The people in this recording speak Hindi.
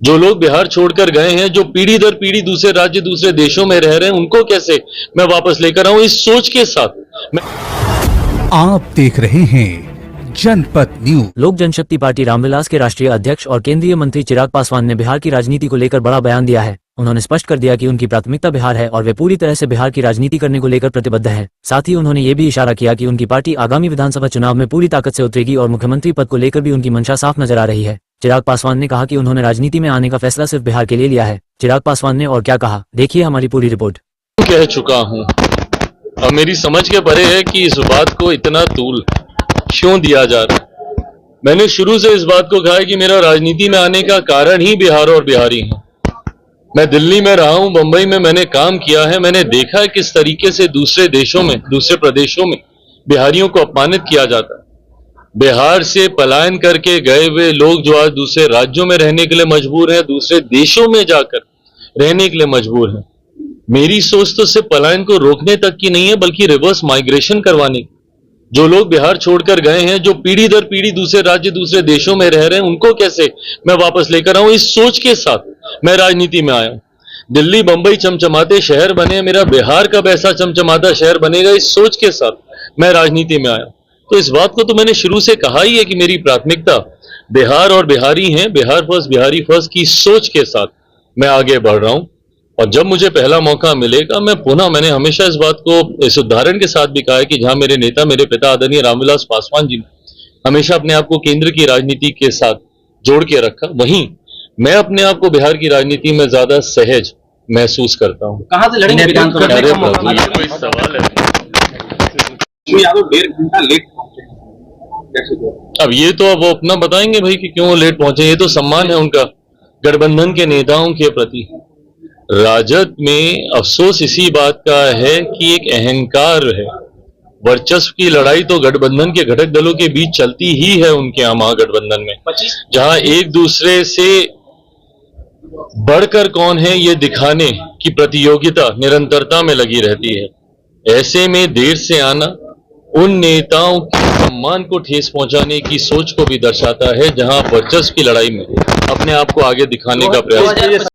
जो लोग बिहार छोड़कर गए हैं, जो पीढ़ी दर पीढ़ी दूसरे राज्य दूसरे देशों में रह रहे हैं, उनको कैसे मैं वापस लेकर आऊं, इस सोच के साथ मैं। आप देख रहे हैं जनपद न्यूज। लोक जनशक्ति पार्टी रामविलास के राष्ट्रीय अध्यक्ष और केंद्रीय मंत्री चिराग पासवान ने बिहार की राजनीति को लेकर बड़ा बयान दिया है। उन्होंने स्पष्ट कर दिया कि उनकी प्राथमिकता बिहार है और वे पूरी तरह से बिहार की राजनीति करने को लेकर प्रतिबद्ध है। साथ ही उन्होंने ये भी इशारा किया कि उनकी पार्टी आगामी विधानसभा चुनाव में पूरी ताकत से उतरेगी और मुख्यमंत्री पद को लेकर भी उनकी मंशा साफ नजर आ रही है। चिराग पासवान ने कहा कि उन्होंने राजनीति में आने का फैसला सिर्फ बिहार के लिए लिया है। चिराग पासवान ने और क्या कहा, देखिए हमारी पूरी रिपोर्ट। कह चुका हूं और मेरी समझ के परे है कि इस बात को इतना तूल क्यों दिया जा रहा है। मैंने शुरू से इस बात को कहा है कि मेरा राजनीति में आने का कारण ही बिहार और बिहारी हैं। मैं दिल्ली में रहा हूं, बंबई में मैंने काम किया है, मैंने देखा है किस तरीके से दूसरे देशों में, दूसरे प्रदेशों में बिहारियों को अपमानित किया जाता है। बिहार से पलायन करके गए हुए लोग जो आज दूसरे राज्यों में रहने के लिए मजबूर हैं, दूसरे देशों में जाकर रहने के लिए मजबूर हैं। मेरी सोच तो सिर्फ पलायन को रोकने तक की नहीं है, बल्कि रिवर्स माइग्रेशन करवाने की। जो लोग बिहार छोड़कर गए हैं, जो पीढ़ी दर पीढ़ी दूसरे राज्य दूसरे देशों में रह रहे हैं, उनको कैसे मैं वापस लेकर आऊं, इस सोच के साथ मैं राजनीति में आया हूं। दिल्ली बंबई चमचमाते शहर बने, मेरा बिहार कब ऐसा चमचमाता शहर बनेगा, इस सोच के साथ मैं राजनीति में आया। तो इस बात को तो मैंने शुरू से कहा ही है कि मेरी प्राथमिकता बिहार और बिहारी हैं, बिहार फर्स्ट बिहारी फर्स्ट की सोच के साथ मैं आगे बढ़ रहा हूं। और जब मुझे पहला मौका मिलेगा, मैंने हमेशा इस बात को इस उदाहरण के साथ भी कहा है कि जहां मेरे नेता, मेरे पिता आदरणीय रामविलास पासवान जी ने हमेशा अपने आप को केंद्र की राजनीति के साथ जोड़ के रखा, वहीं मैं अपने आप को बिहार की राजनीति में ज्यादा सहज महसूस करता हूं। कहां से लड़ेंगे विधानसभा? अरे प्रभु, ये कोई सवाल है? यादव 1.5 घंटा लेट पहुंचे, कैसे? अब ये तो अब वो अपना बताएंगे भाई कि क्यों लेट पहुंचे। ये तो सम्मान है उनका गठबंधन के नेताओं के प्रति। राजद में अफसोस इसी बात का है कि एक अहंकार है। वर्चस्व की लड़ाई तो गठबंधन के घटक दलों के बीच चलती ही है उनके यहाँ महागठबंधन में, जहां एक दूसरे से बढ़कर कौन है ये दिखाने की प्रतियोगिता निरंतरता में लगी रहती है। ऐसे में देर से आना उन नेताओं के सम्मान को ठेस पहुंचाने की सोच को भी दर्शाता है, जहां वर्चस्व की लड़ाई में अपने आप को आगे दिखाने का प्रयास